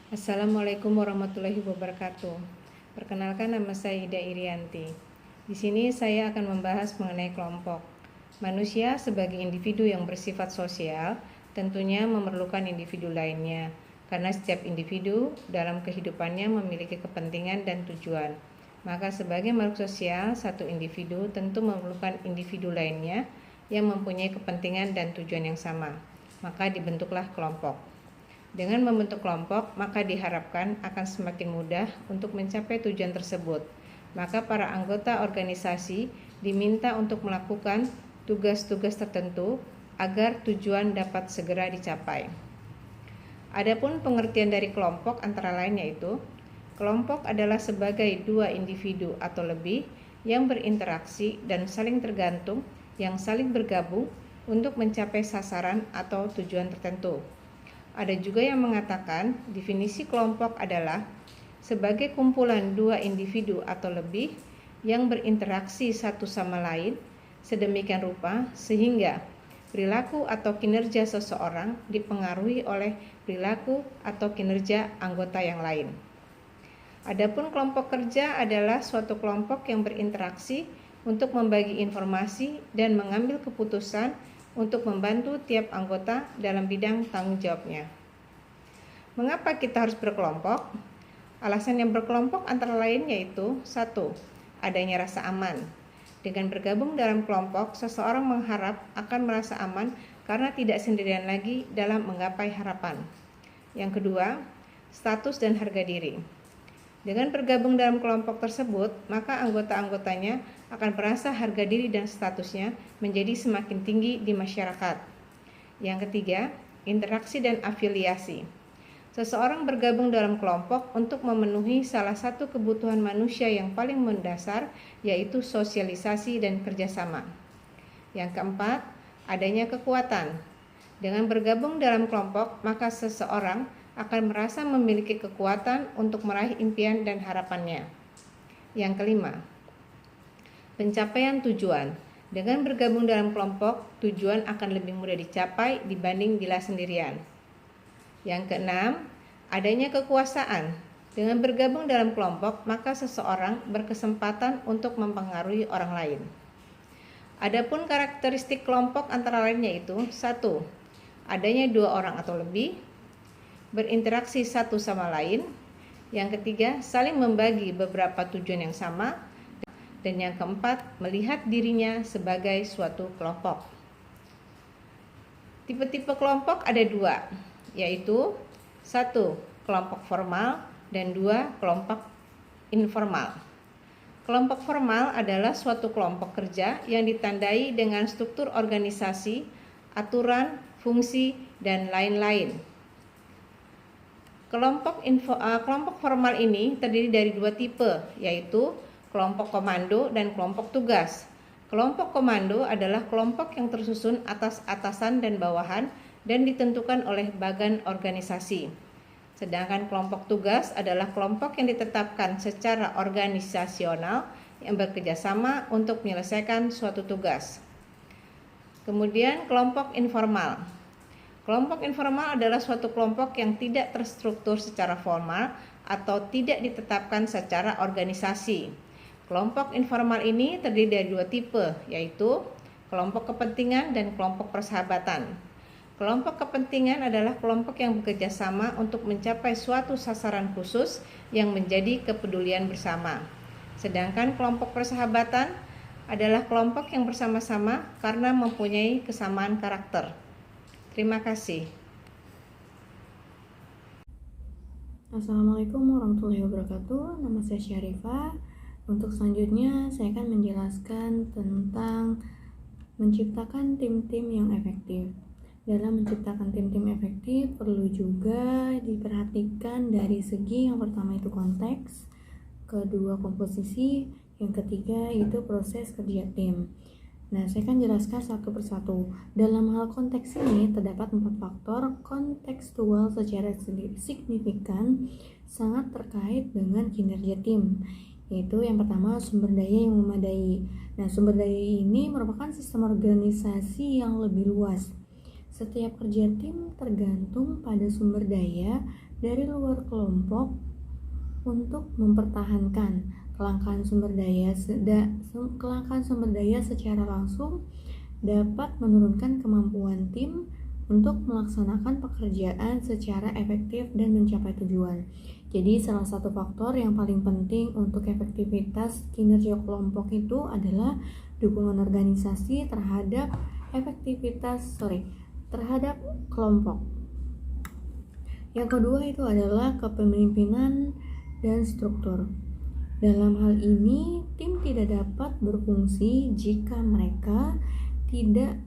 Assalamualaikum warahmatullahi wabarakatuh. Perkenalkan, nama saya Ida Irianti. Di sini saya akan membahas mengenai kelompok. Manusia sebagai individu yang bersifat sosial tentunya memerlukan individu lainnya, karena setiap individu dalam kehidupannya memiliki kepentingan dan tujuan. Maka sebagai makhluk sosial, satu individu tentu memerlukan individu lainnya yang mempunyai kepentingan dan tujuan yang sama. Maka dibentuklah kelompok. Dengan membentuk kelompok, maka diharapkan akan semakin mudah untuk mencapai tujuan tersebut. Maka para anggota organisasi diminta untuk melakukan tugas-tugas tertentu agar tujuan dapat segera dicapai. Adapun pengertian dari kelompok antara lain yaitu, kelompok adalah sebagai dua individu atau lebih yang berinteraksi dan saling tergantung, yang saling bergabung untuk mencapai sasaran atau tujuan tertentu. Ada juga yang mengatakan definisi kelompok adalah sebagai kumpulan dua individu atau lebih yang berinteraksi satu sama lain sedemikian rupa sehingga perilaku atau kinerja seseorang dipengaruhi oleh perilaku atau kinerja anggota yang lain. Adapun kelompok kerja adalah suatu kelompok yang berinteraksi untuk membagi informasi dan mengambil keputusan untuk membantu tiap anggota dalam bidang tanggung jawabnya. Mengapa kita harus berkelompok? Alasan yang berkelompok antara lain yaitu 1. Adanya rasa aman. Dengan bergabung dalam kelompok, seseorang mengharap akan merasa aman karena tidak sendirian lagi dalam menggapai harapan. Yang kedua, status dan harga diri. Dengan bergabung dalam kelompok tersebut, maka anggota-anggotanya akan merasa harga diri dan statusnya menjadi semakin tinggi di masyarakat. Yang ketiga, interaksi dan afiliasi. Seseorang bergabung dalam kelompok untuk memenuhi salah satu kebutuhan manusia yang paling mendasar, yaitu sosialisasi dan kerjasama. Yang keempat, adanya kekuatan. Dengan bergabung dalam kelompok, maka seseorang akan merasa memiliki kekuatan untuk meraih impian dan harapannya. Yang kelima, pencapaian tujuan. Dengan bergabung dalam kelompok, tujuan akan lebih mudah dicapai dibanding bila sendirian. Yang keenam, adanya kekuasaan. Dengan bergabung dalam kelompok, maka seseorang berkesempatan untuk mempengaruhi orang lain. Adapun karakteristik kelompok antara lain yaitu 1. Adanya 2 orang atau lebih, berinteraksi satu sama lain. Yang ketiga, saling membagi beberapa tujuan yang sama. Dan yang keempat, melihat dirinya sebagai suatu kelompok. Tipe-tipe kelompok ada 2, yaitu 1. Kelompok formal dan 2. Kelompok informal. Kelompok formal adalah suatu kelompok kerja yang ditandai dengan struktur organisasi, aturan, fungsi, dan lain-lain. Kelompok formal ini terdiri dari 2 tipe, yaitu kelompok komando dan kelompok tugas. Kelompok komando adalah kelompok yang tersusun atas atasan dan bawahan dan ditentukan oleh bagan organisasi. Sedangkan kelompok tugas adalah kelompok yang ditetapkan secara organisasional yang bekerjasama untuk menyelesaikan suatu tugas. Kemudian kelompok informal. Kelompok informal adalah suatu kelompok yang tidak terstruktur secara formal atau tidak ditetapkan secara organisasi. Kelompok informal ini terdiri dari 2 tipe, yaitu kelompok kepentingan dan kelompok persahabatan. Kelompok kepentingan adalah kelompok yang bekerja sama untuk mencapai suatu sasaran khusus yang menjadi kepedulian bersama. Sedangkan kelompok persahabatan adalah kelompok yang bersama-sama karena mempunyai kesamaan karakter. Terima kasih. Assalamualaikum warahmatullahi wabarakatuh. Nama saya Syarifah. Untuk selanjutnya saya akan menjelaskan tentang menciptakan tim-tim yang efektif. Dalam menciptakan tim-tim efektif perlu juga diperhatikan dari segi yang pertama itu konteks, kedua komposisi, yang ketiga itu proses kerja tim. Nah, saya akan jelaskan satu persatu. Dalam hal konteks ini terdapat 4 faktor kontekstual secara signifikan sangat terkait dengan kinerja tim. Yaitu yang pertama, sumber daya yang memadai. Nah, sumber daya ini merupakan sistem organisasi yang lebih luas. Setiap kerja tim tergantung pada sumber daya dari luar kelompok untuk mempertahankan kelangkaan sumber daya secara langsung dapat menurunkan kemampuan tim untuk melaksanakan pekerjaan secara efektif dan mencapai tujuan. Jadi salah satu faktor yang paling penting untuk efektivitas kinerja kelompok itu adalah dukungan organisasi terhadap terhadap kelompok. Yang kedua itu adalah kepemimpinan dan struktur. Dalam hal ini, tim tidak dapat berfungsi jika mereka tidak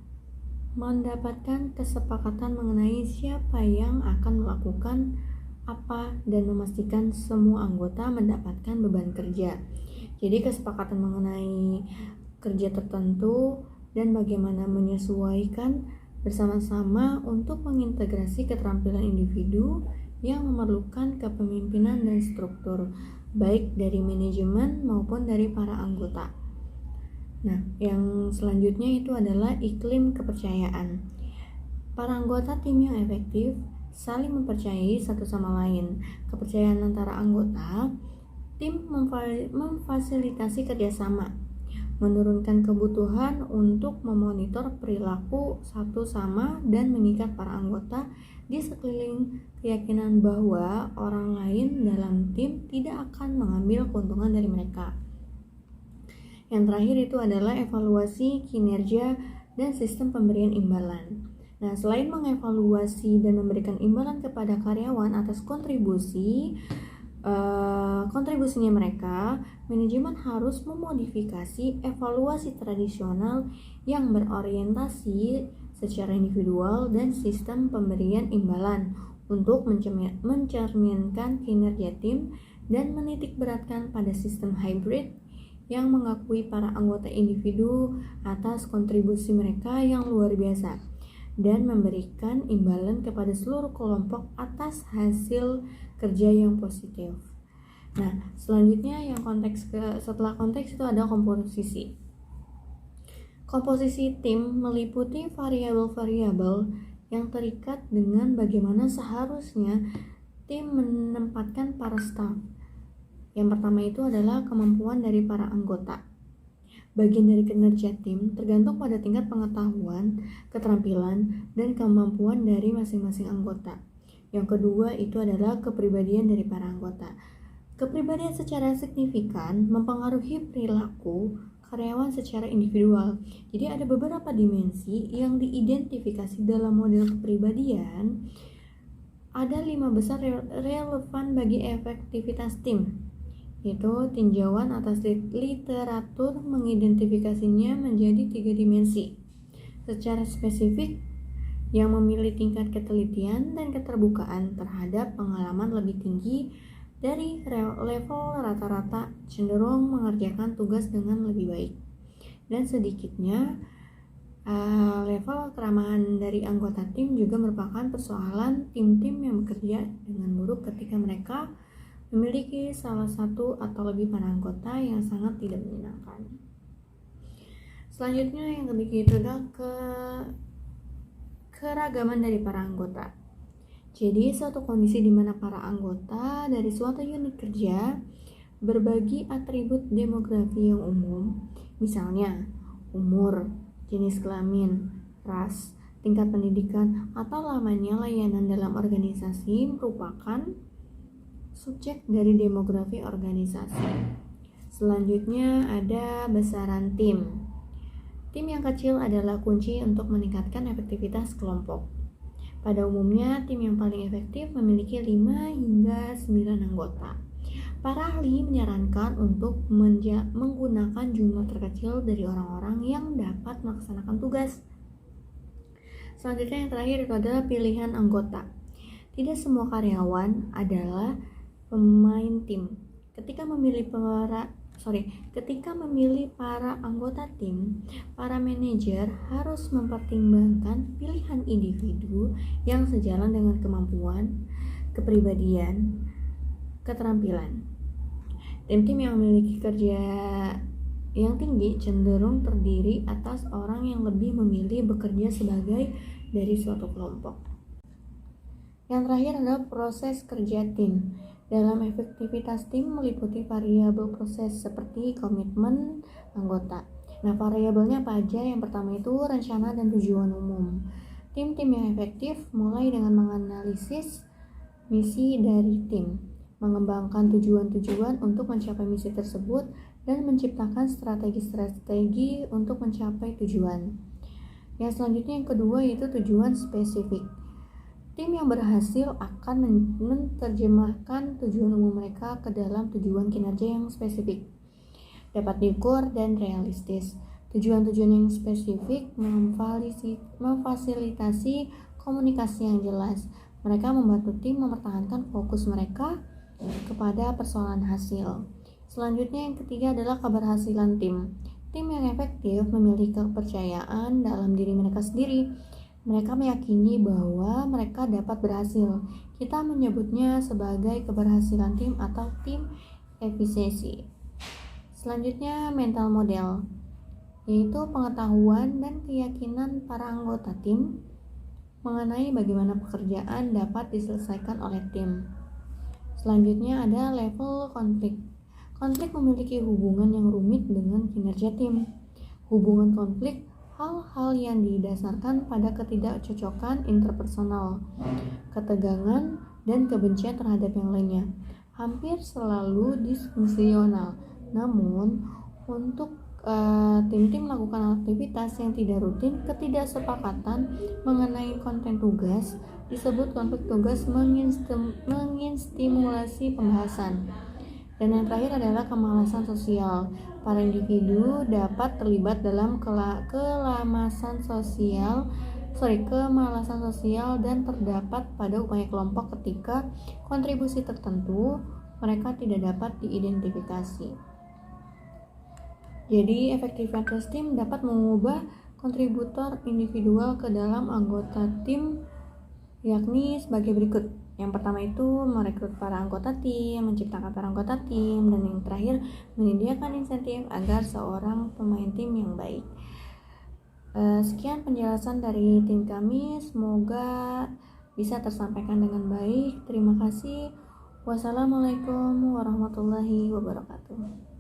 mendapatkan kesepakatan mengenai siapa yang akan melakukan apa dan memastikan semua anggota mendapatkan beban kerja. Jadi kesepakatan mengenai kerja tertentu dan bagaimana menyesuaikan bersama-sama untuk mengintegrasi keterampilan individu yang memerlukan kepemimpinan dan struktur, baik dari manajemen maupun dari para anggota. Nah, yang selanjutnya itu adalah iklim kepercayaan. Para anggota tim yang efektif saling mempercayai satu sama lain. Kepercayaan antara anggota tim memfasilitasi kerjasama, menurunkan kebutuhan untuk memonitor perilaku satu sama dan mengikat para anggota di sekeliling keyakinan bahwa orang lain dalam tim tidak akan mengambil keuntungan dari mereka. Yang terakhir itu adalah evaluasi kinerja dan sistem pemberian imbalan. Nah, selain mengevaluasi dan memberikan imbalan kepada karyawan atas kontribusinya mereka, manajemen harus memodifikasi evaluasi tradisional yang berorientasi secara individual dan sistem pemberian imbalan untuk mencerminkan kinerja tim dan menitikberatkan pada sistem hybrid yang mengakui para anggota individu atas kontribusi mereka yang luar biasa dan memberikan imbalan kepada seluruh kelompok atas hasil kerja yang positif. Nah, selanjutnya setelah konteks itu ada komposisi. Komposisi tim meliputi variabel-variabel yang terikat dengan bagaimana seharusnya tim menempatkan para staf. Yang pertama itu adalah kemampuan dari para anggota. Bagian dari kinerja tim tergantung pada tingkat pengetahuan, keterampilan, dan kemampuan dari masing-masing anggota. Yang kedua itu adalah kepribadian dari para anggota. Kepribadian secara signifikan mempengaruhi perilaku karyawan secara individual. Jadi ada beberapa dimensi yang diidentifikasi dalam model kepribadian. Ada 5 besar relevan bagi efektivitas tim. Itu tinjauan atas literatur mengidentifikasinya menjadi 3 dimensi. Secara spesifik, yang memilih tingkat ketelitian dan keterbukaan terhadap pengalaman lebih tinggi dari level rata-rata cenderung mengerjakan tugas dengan lebih baik. Dan sedikitnya, level keramahan dari anggota tim juga merupakan persoalan tim-tim yang bekerja dengan buruk ketika mereka memiliki salah satu atau lebih para anggota yang sangat tidak menyenangkan. Selanjutnya yang ketiga itu adalah keragaman dari para anggota. Jadi suatu kondisi di mana para anggota dari suatu unit kerja berbagi atribut demografi yang umum, misalnya umur, jenis kelamin, ras, tingkat pendidikan, atau lamanya layanan dalam organisasi merupakan subjek dari demografi organisasi. Selanjutnya ada besaran tim. Tim yang kecil adalah kunci untuk meningkatkan efektivitas kelompok. Pada umumnya, tim yang paling efektif memiliki 5 hingga 9 anggota. Para ahli menyarankan untuk menggunakan jumlah terkecil dari orang-orang yang dapat melaksanakan tugas. Selanjutnya yang terakhir itu adalah pilihan anggota. Tidak semua karyawan adalah pemain tim. Ketika memilih para anggota tim, para manajer harus mempertimbangkan pilihan individu yang sejalan dengan kemampuan, kepribadian, keterampilan. Tim-tim yang memiliki kerja yang tinggi cenderung terdiri atas orang yang lebih memilih bekerja sebagai dari suatu kelompok. Yang terakhir adalah proses kerja tim. Dalam efektivitas tim meliputi variabel proses seperti komitmen anggota. Nah, variabelnya apa aja? Yang pertama itu rencana dan tujuan umum. Tim-tim yang efektif mulai dengan menganalisis misi dari tim, mengembangkan tujuan-tujuan untuk mencapai misi tersebut, dan menciptakan strategi-strategi untuk mencapai tujuan. Yang selanjutnya yang kedua yaitu tujuan spesifik. Tim yang berhasil akan menerjemahkan tujuan umum mereka ke dalam tujuan kinerja yang spesifik, dapat diukur dan realistis. Tujuan-tujuan yang spesifik memfasilitasi komunikasi yang jelas. Mereka membantu tim mempertahankan fokus mereka kepada persoalan hasil. Selanjutnya yang ketiga adalah keberhasilan tim. Tim yang efektif memiliki kepercayaan dalam diri mereka sendiri. Mereka meyakini bahwa mereka dapat berhasil. Kita menyebutnya sebagai keberhasilan tim atau tim efisiensi. Selanjutnya mental model, yaitu pengetahuan dan keyakinan para anggota tim mengenai bagaimana pekerjaan dapat diselesaikan oleh tim. Selanjutnya ada level konflik. Konflik memiliki hubungan yang rumit dengan kinerja tim. Hubungan konflik hal-hal yang didasarkan pada ketidakcocokan interpersonal, ketegangan, dan kebencian terhadap yang lainnya. Hampir selalu disfungsional. Namun, untuk tim-tim melakukan aktivitas yang tidak rutin, ketidaksepakatan mengenai konten tugas disebut konflik tugas menginstimulasi pembahasan. Dan yang terakhir adalah kemalasan sosial. Para individu dapat terlibat dalam kemalasan sosial dan terdapat pada upaya kelompok ketika kontribusi tertentu mereka tidak dapat diidentifikasi. Jadi, efektivitas tim dapat mengubah kontributor individual ke dalam anggota tim, yakni sebagai berikut. Yang pertama itu merekrut para anggota tim, menciptakan para anggota tim, dan yang terakhir menyediakan insentif agar seorang pemain tim yang baik. Sekian penjelasan dari tim kami, semoga bisa tersampaikan dengan baik. Terima kasih. Wassalamualaikum warahmatullahi wabarakatuh.